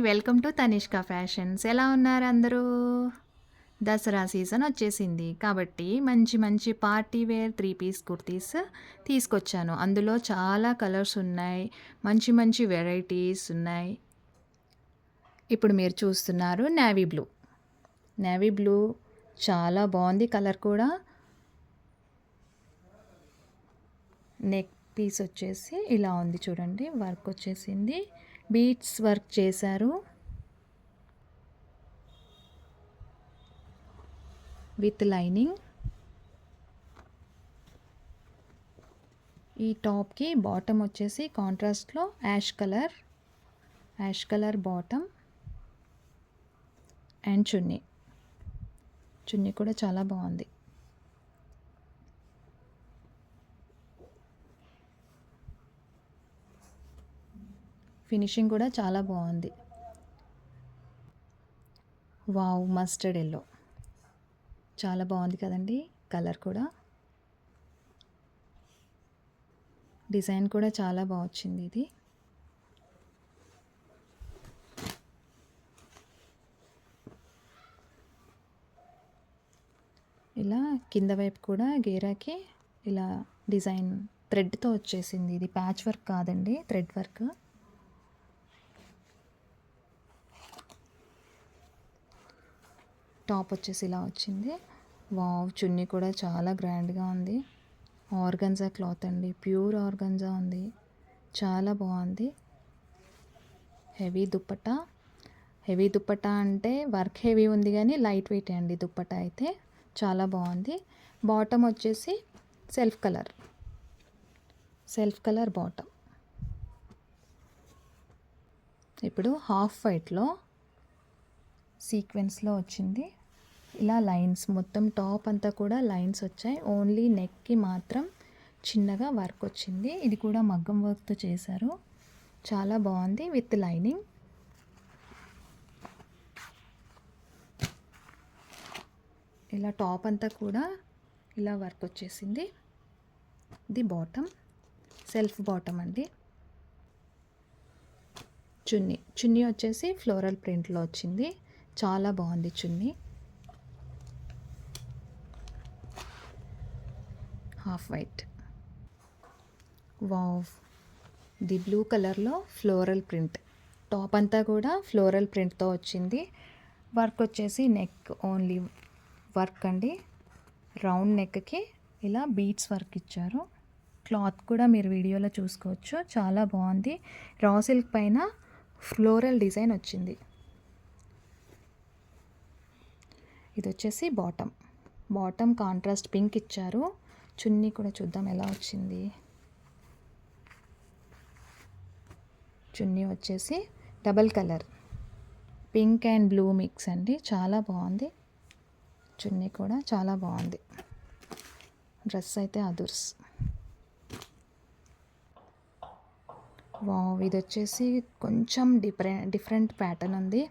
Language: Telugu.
Welcome to Tanishq fashions. ఎలా ఉన్నారు అందరూ? దసరా సీజన్ వచ్చేసింది కాబట్టి మంచి మంచి పార్టీ వేర్ 3 పీస్ కుర్తీస్ తీసుకొచ్చాను. అందులో చాలా కలర్స్ ఉన్నాయి. మంచి మంచి వెరైటీస్ ఉన్నాయి. ఇప్పుడు మీరు చూస్తున్నారు నేవీ బ్లూ. నేవీ బ్లూ చాలా బాగుంది కలర్ కూడా. నెక్ పీస్ వచ్చేసి ఇలా ఉంది చూడండి. వర్క్ వచ్చేసింది. బీట్స్ వర్క్ చేశారు విత్ లైనింగ్. ఈ టాప్కి బాటమ్ వచ్చేసి కాంట్రాస్ట్లో యాష్ కలర్ బాటమ్ అండ్ చున్నీ కూడా చాలా బాగుంది. ఫినిషింగ్ కూడా చాలా బాగుంది. వావ్, మస్టర్డ్ ఎల్లో చాలా బాగుంది కదండి. కలర్ కూడా, డిజైన్ కూడా చాలా బాగా వచ్చింది. ఇది ఇలా కింద వైపు కూడా గేరాకి ఇలా డిజైన్ థ్రెడ్తో వచ్చేసింది. ఇది ప్యాచ్ వర్క్ కాదండి, థ్రెడ్ వర్క్. టాప్ వచ్చేసి ఇలా వచ్చింది. వావ్, చున్నీ కూడా చాలా గ్రాండ్గా ఉంది. ఆర్గంజా క్లాత్ అండి, ప్యూర్ ఆర్గంజా ఉంది. చాలా బాగుంది. హెవీ దుప్పట్టా అంటే వర్క్ హెవీ ఉంది కానీ లైట్ వెయిట్ అండి. దుప్పట్టా అయితే చాలా బాగుంది. బాటమ్ వచ్చేసి సెల్ఫ్ కలర్ బాటమ్. ఇప్పుడు హాఫ్ వైట్లో సీక్వెన్స్లో వచ్చింది. ఇలా లైన్స్ మొత్తం టాప్ అంతా కూడా లైన్స్ వచ్చాయి. ఓన్లీ నెక్కి మాత్రం చిన్నగా వర్క్ వచ్చింది. ఇది కూడా మగ్గం వర్క్తో చేశారు. చాలా బాగుంది విత్ లైనింగ్. ఇలా టాప్ అంతా కూడా ఇలా వర్క్ వచ్చేసింది. ఇది బాటమ్, సెల్ఫ్ బాటమ్ అండి. చున్నీ వచ్చేసి ఫ్లోరల్ ప్రింట్లో వచ్చింది. చాలా బాగుంది చున్నీ. Half white. Wow, the blue కలర్లో ఫ్లోరల్ ప్రింట్. టాప్ అంతా కూడా ఫ్లోరల్ ప్రింట్తో వచ్చింది. వర్క్ వచ్చేసి నెక్ ఓన్లీ వర్క్ అండి. రౌండ్ నెక్కి ఇలా బీట్స్ వర్క్ ఇచ్చారు. క్లాత్ కూడా మీరు వీడియోలో చూసుకోవచ్చు. చాలా బాగుంది. రా సిల్క్ పైన ఫ్లోరల్ డిజైన్ వచ్చింది. ఇది వచ్చేసి బాటమ్ కాంట్రాస్ట్ పింక్ ఇచ్చారు. చున్నీ కూడా చూద్దాం ఎలా వచ్చింది. చున్నీ వచ్చేసి double colour, pink and blue mix అండి. చాలా బాగుంది. చున్నీ కూడా చాలా బాగుంది. డ్రెస్ అయితే అదుర్స్. వావ్, ఇది వచ్చేసి కొంచెం డిఫరెంట్ ప్యాటర్న్ ఉంది.